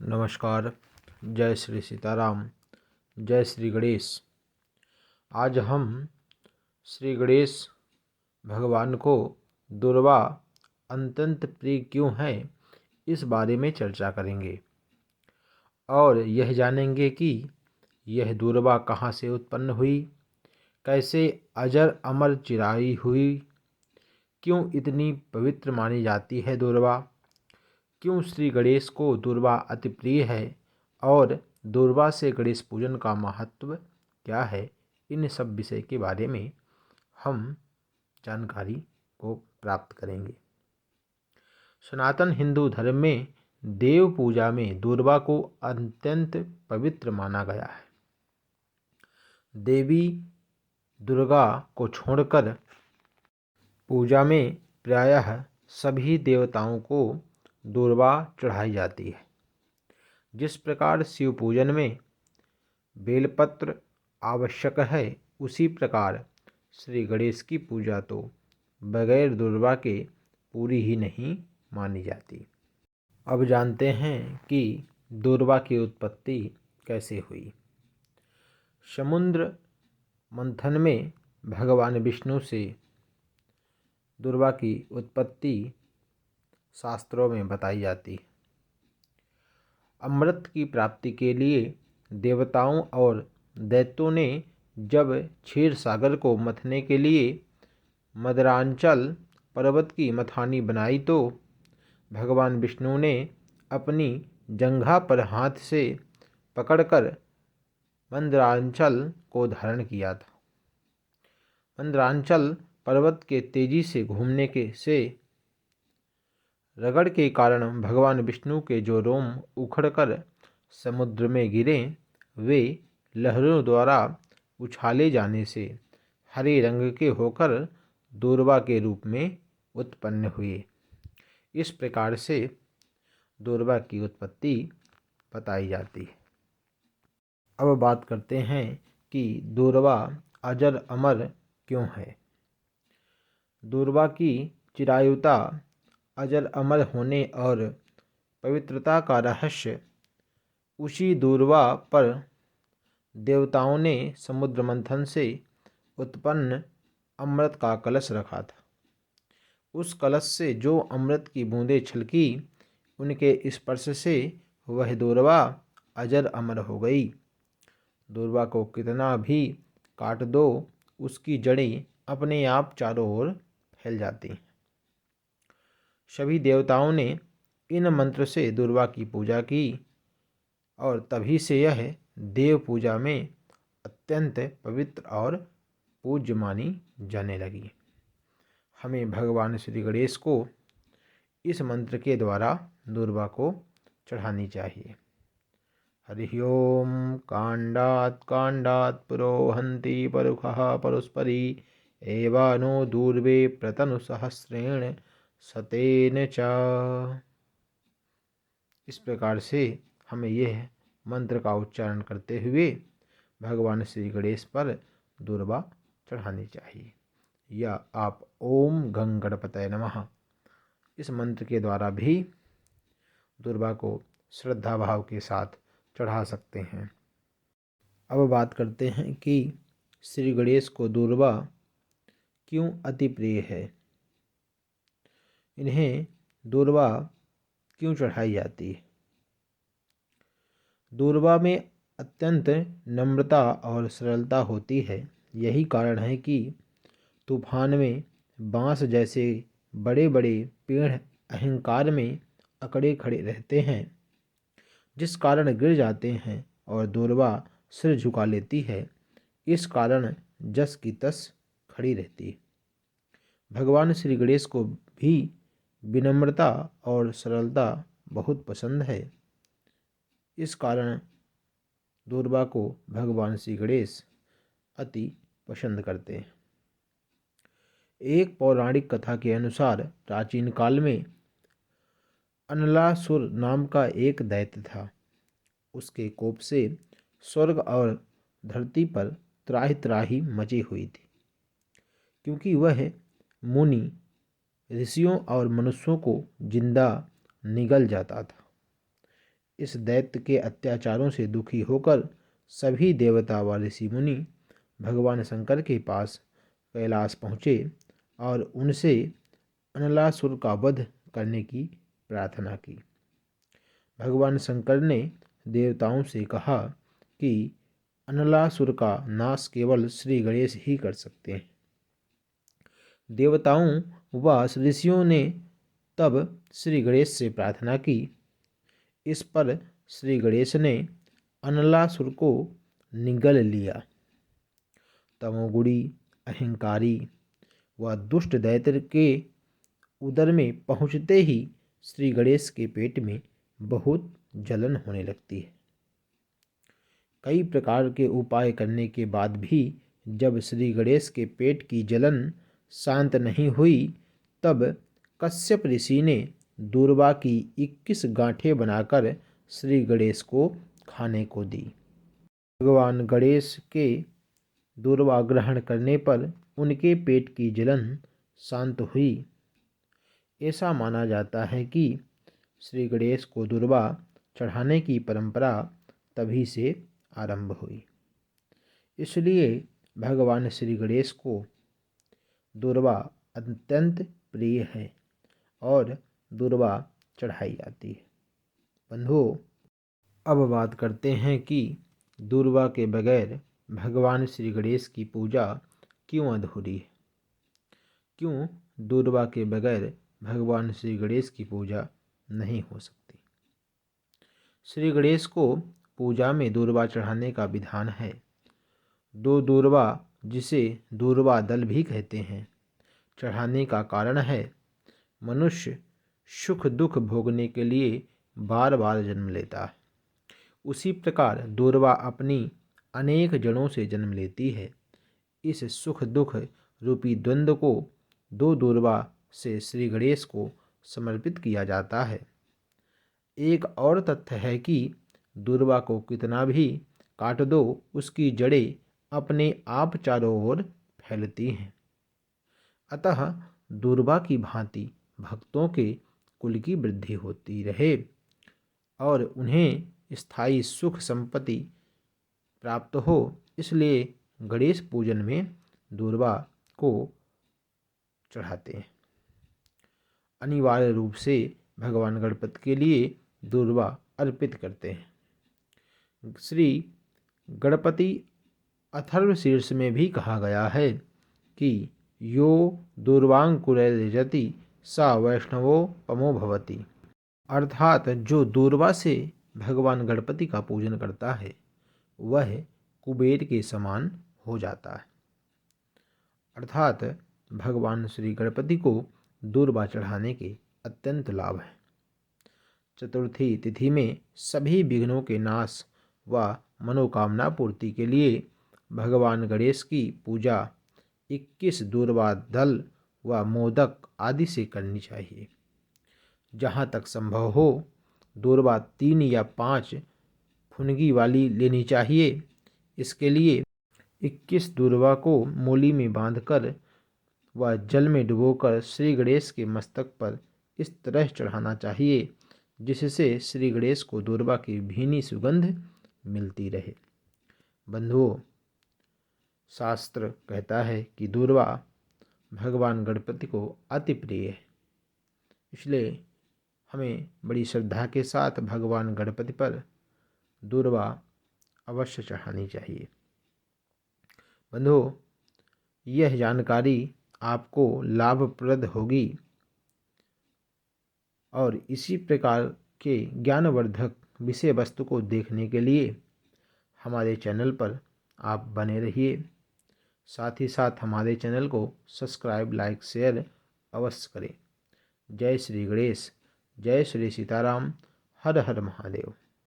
नमस्कार। जय श्री सीताराम। जय श्री गणेश। आज हम श्री गणेश भगवान को दुर्वा अत्यंत प्रिय क्यों है, इस बारे में चर्चा करेंगे और यह जानेंगे कि यह दुर्वा कहाँ से उत्पन्न हुई, कैसे अजर अमर चिराई हुई, क्यों इतनी पवित्र मानी जाती है दुर्वा, क्यों श्री गणेश को दुर्वा अति प्रिय है और दुर्वा से गणेश पूजन का महत्व क्या है। इन सब विषय के बारे में हम जानकारी को प्राप्त करेंगे। सनातन हिंदू धर्म में देव पूजा में दुर्वा को अत्यंत पवित्र माना गया है। देवी दुर्गा को छोड़कर पूजा में प्रायः सभी देवताओं को दुर्वा चढ़ाई जाती है। जिस प्रकार शिव पूजन में बेलपत्र आवश्यक है, उसी प्रकार श्री गणेश की पूजा तो बगैर दुर्वा के पूरी ही नहीं मानी जाती। अब जानते हैं कि दुर्वा की उत्पत्ति कैसे हुई। समुद्र मंथन में भगवान विष्णु से दुर्वा की उत्पत्ति शास्त्रों में बताई जाती है। अमृत की प्राप्ति के लिए देवताओं और दैत्यों ने जब क्षीर सागर को मथने के लिए मदरांचल पर्वत की मथानी बनाई, तो भगवान विष्णु ने अपनी जंघा पर हाथ से पकड़कर मंदरांचल को धारण किया था। मंदरांचल पर्वत के तेजी से घूमने से रगड़ के कारण भगवान विष्णु के जो रोम उखड़कर समुद्र में गिरे, वे लहरों द्वारा उछाले जाने से हरे रंग के होकर दुर्वा के रूप में उत्पन्न हुए। इस प्रकार से दुर्वा की उत्पत्ति बताई जाती है। अब बात करते हैं कि दुर्वा अजर अमर क्यों है। दुर्वा की चिरायुता, अजर अमर होने और पवित्रता का रहस्य उसी दुर्वा पर देवताओं ने समुद्र मंथन से उत्पन्न अमृत का कलश रखा था। उस कलश से जो अमृत की बूंदें छलकी, उनके स्पर्श से वह दुर्वा अजर अमर हो गई। दुर्वा को कितना भी काट दो, उसकी जड़ें अपने आप चारों ओर फैल जाती हैं। सभी देवताओं ने इन मंत्र से दुर्वा की पूजा की और तभी से यह देव पूजा में अत्यंत पवित्र और पूज्य मानी जाने लगी। हमें भगवान श्री गणेश को इस मंत्र के द्वारा दुर्वा को चढ़ानी चाहिए। हरि ओम कांडात कांडात पुरोहन्ति परुखः परुस्परी एवानो दूर्वे प्रतनु सहस्रेण सतेन च। इस प्रकार से हमें यह मंत्र का उच्चारण करते हुए भगवान श्री गणेश पर दुर्वा चढ़ानी चाहिए। या आप ओम गं गणपतये नमः इस मंत्र के द्वारा भी दुर्वा को श्रद्धा भाव के साथ चढ़ा सकते हैं। अब बात करते हैं कि श्री गणेश को दुर्वा क्यों अति प्रिय है। इन्हें दुर्वा क्यों चढ़ाई जाती है। दुर्वा में अत्यंत नम्रता और सरलता होती है। यही कारण है कि तूफान में बांस जैसे बड़े बड़े पेड़ अहंकार में अकड़े खड़े रहते हैं, जिस कारण गिर जाते हैं और दुर्वा सिर झुका लेती है। इस कारण जस की तस खड़ी रहती है। भगवान श्री गणेश को भी विनम्रता और सरलता बहुत पसंद है। इस कारण दुर्वा को भगवान श्री गणेश अति पसंद करते हैं। एक पौराणिक कथा के अनुसार प्राचीन काल में अनलासुर नाम का एक दैत्य था। उसके कोप से स्वर्ग और धरती पर त्राहि त्राहि मची हुई थी, क्योंकि वह मुनि ऋषियों और मनुष्यों को जिंदा निगल जाता था। इस दैत्य के अत्याचारों से दुखी होकर सभी देवता व ऋषि मुनि भगवान शंकर के पास कैलाश पहुँचे और उनसे अनलासुर का वध करने की प्रार्थना की। भगवान शंकर ने देवताओं से कहा कि अनलासुर का नाश केवल श्री गणेश ही कर सकते हैं। देवताओं व ऋषियों ने तब श्री गणेश से प्रार्थना की। इस पर श्री गणेश ने अनलासुर को निगल लिया। तमोगुणी, अहंकारी व दुष्ट दैत्य के उदर में पहुँचते ही श्री गणेश के पेट में बहुत जलन होने लगती है। कई प्रकार के उपाय करने के बाद भी जब श्री गणेश के पेट की जलन शांत नहीं हुई, तब कश्यप ऋषि ने दूर्वा की 21 गांठें बनाकर श्री गणेश को खाने को दी। भगवान गणेश के दूर्वा ग्रहण करने पर उनके पेट की जलन शांत हुई। ऐसा माना जाता है कि श्री गणेश को दूर्वा चढ़ाने की परंपरा तभी से आरंभ हुई। इसलिए भगवान श्री गणेश को दूर्वा अत्यंत प्रिय है और दूर्वा चढ़ाई जाती है। बंधुओं, अब बात करते हैं कि दूर्वा के बगैर भगवान श्री गणेश की पूजा क्यों अधूरी है। क्यों दूर्वा के बगैर भगवान श्री गणेश की पूजा नहीं हो सकती। श्री गणेश को पूजा में दूर्वा चढ़ाने का विधान है। दो दूर्वा, जिसे दूर्वा दल भी कहते हैं, चढ़ाने का कारण है मनुष्य सुख दुख भोगने के लिए बार बार जन्म लेता है। उसी प्रकार दूर्वा अपनी अनेक जड़ों से जन्म लेती है। इस सुख दुख रूपी द्वंद्व को दो दूर्वा से श्री गणेश को समर्पित किया जाता है। एक और तथ्य है कि दूर्वा को कितना भी काट दो, उसकी जड़ें अपने आप चारों ओर फैलती हैं। अतः दूर्वा की भांति भक्तों के कुल की वृद्धि होती रहे और उन्हें स्थायी सुख संपत्ति प्राप्त हो, इसलिए गणेश पूजन में दूर्वा को चढ़ाते हैं। अनिवार्य रूप से भगवान गणपति के लिए दूर्वा अर्पित करते हैं। श्री गणपति अथर्वशीर्ष में भी कहा गया है कि यो दूर्वांकुरैर्यजति सा वैष्णवो पमो भवति, अर्थात जो दूर्वा से भगवान गणपति का पूजन करता है वह कुबेर के समान हो जाता है। अर्थात भगवान श्री गणपति को दूर्वा चढ़ाने के अत्यंत लाभ हैं। चतुर्थी तिथि में सभी विघ्नों के नाश व मनोकामना पूर्ति के लिए भगवान गणेश की पूजा 21 दूर्वा दल व मोदक आदि से करनी चाहिए। जहाँ तक संभव हो दूर्वा 3 या 5 फुनगी वाली लेनी चाहिए। इसके लिए 21 दूर्वा को मूली में बांधकर व जल में डुबोकर श्री गणेश के मस्तक पर इस तरह चढ़ाना चाहिए जिससे श्री गणेश को दूर्वा की भीनी सुगंध मिलती रहे। बंधुओं, शास्त्र कहता है कि दूर्वा भगवान गणपति को अति प्रिय है। इसलिए हमें बड़ी श्रद्धा के साथ भगवान गणपति पर दूर्वा अवश्य चढ़ानी चाहिए। बंधुओं, यह जानकारी आपको लाभप्रद होगी और इसी प्रकार के ज्ञानवर्धक विषय वस्तु को देखने के लिए हमारे चैनल पर आप बने रहिए। साथ ही साथ हमारे चैनल को सब्सक्राइब, लाइक, शेयर अवश्य करें। जय श्री गणेश, जय श्री सीताराम, हर हर महादेव।